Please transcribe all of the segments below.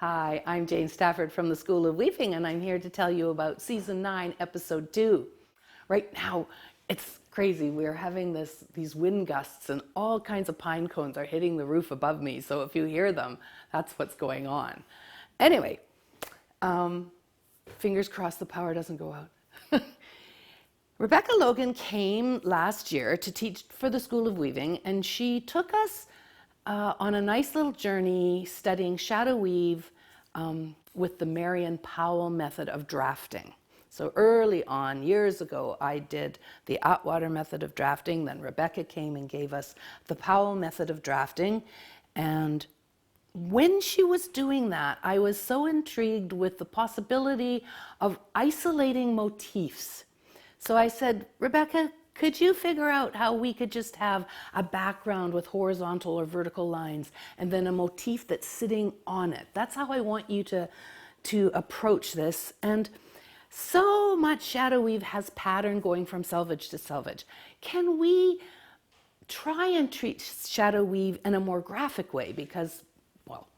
Hi, I'm Jane Stafford from the School of Weaving, and I'm here to tell you about Season 9, Episode 2. Right now, it's crazy. We're having these wind gusts, and all kinds of pine cones are hitting the roof above me, so if you hear them, that's what's going on. Anyway, fingers crossed the power doesn't go out. Rebecca Logan came last year to teach for the School of Weaving, and she took us on a nice little journey studying shadow weave with the Marion Powell method of drafting. So early on, years ago, I did the Atwater method of drafting. Then Rebecca came and gave us the Powell method of drafting. And when she was doing that, I was so intrigued with the possibility of isolating motifs. So I said, Rebecca, could you figure out how we could just have a background with horizontal or vertical lines and then a motif that's sitting on it? That's how I want you to approach this. And so much shadow weave has pattern going from selvage to selvage. Can we try and treat shadow weave in a more graphic way? Because, well,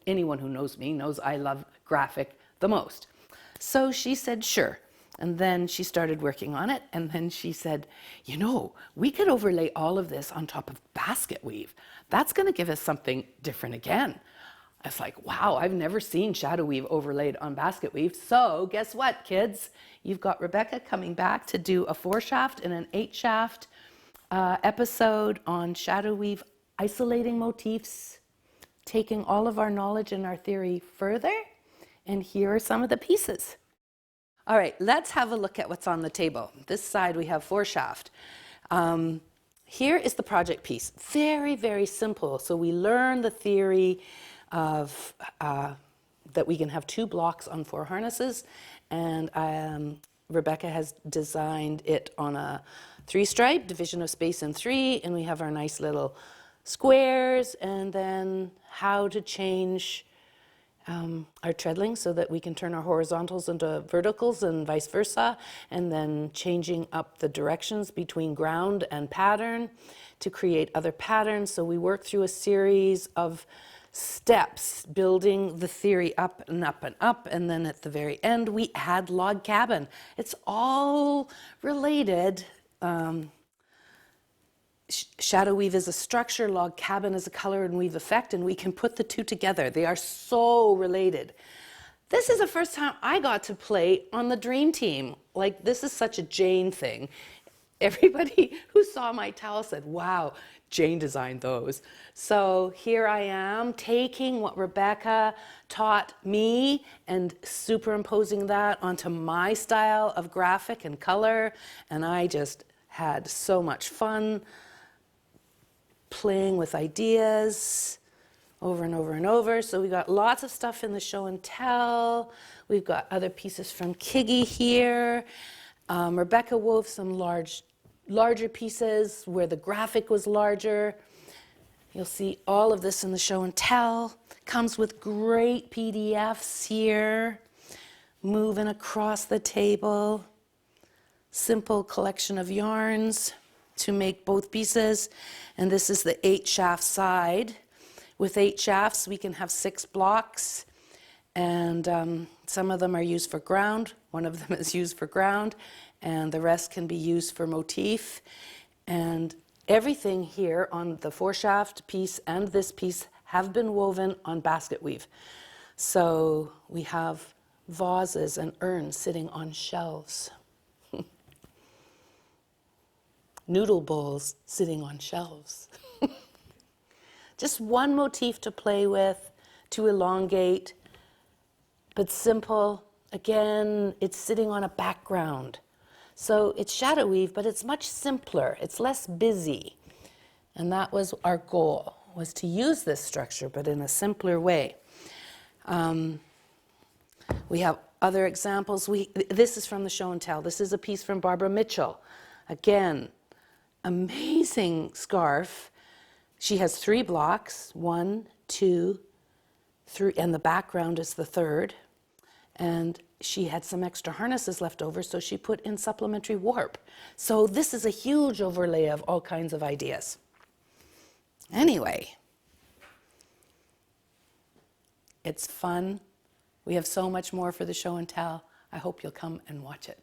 anyone who knows me knows I love graphic the most. So she said, sure. And then she started working on it, and then she said, you know, we could overlay all of this on top of basket weave. That's going to give us something different again. I was like, wow, I've never seen shadow weave overlaid on basket weave. So guess what, kids? You've got Rebecca coming back to do a 4-shaft and an 8-shaft episode on shadow weave, isolating motifs, taking all of our knowledge and our theory further. And here are some of the pieces. All right, let's have a look at what's on the table. This side we have 4-shaft. Here is the project piece. Very, very simple. So we learn the theory of that we can have 2 blocks on 4 harnesses, and Rebecca has designed it on a 3-stripe, division of space in 3, and we have our nice little squares, and then how to change our treadling so that we can turn our horizontals into verticals and vice versa, and then changing up the directions between ground and pattern to create other patterns. So we work through a series of steps, building the theory up and up and up, and then at the very end we add log cabin. It's all related. Shadow weave is a structure, log cabin is a color and weave effect, and we can put the 2 together. They are so related. This is the first time I got to play on the dream team. Like, this is such a Jane thing. Everybody who saw my towel said, wow, Jane designed those. So here I am taking what Rebecca taught me and superimposing that onto my style of graphic and color, and I just had so much fun playing with ideas over and over and over. So we got lots of stuff in the show and tell. We've got other pieces from Kiggy here. Rebecca wove some larger pieces where the graphic was larger. You'll see all of this in the show and tell. Comes with great PDFs here. Moving across the table. Simple collection of yarns to make both pieces. And this is the 8-shaft side. With 8 shafts, we can have 6 blocks. And some of them are used for ground. One of them is used for ground. And the rest can be used for motif. And everything here on the 4-shaft piece and this piece have been woven on basket weave. So we have vases and urns sitting on shelves. Noodle bowls sitting on shelves. Just one motif to play with, to elongate, but simple. Again, it's sitting on a background. So it's shadow weave, but it's much simpler. It's less busy. And that was our goal, was to use this structure, but in a simpler way. We have other examples. This is from the show and tell. This is a piece from Barbara Mitchell. Again, amazing scarf. She has 3 blocks, 1, 2, 3, and the background is the 3rd. And she had some extra harnesses left over, so she put in supplementary warp. So this is a huge overlay of all kinds of ideas. Anyway, It's fun. We have so much more for the show and tell. I hope you'll come and watch it.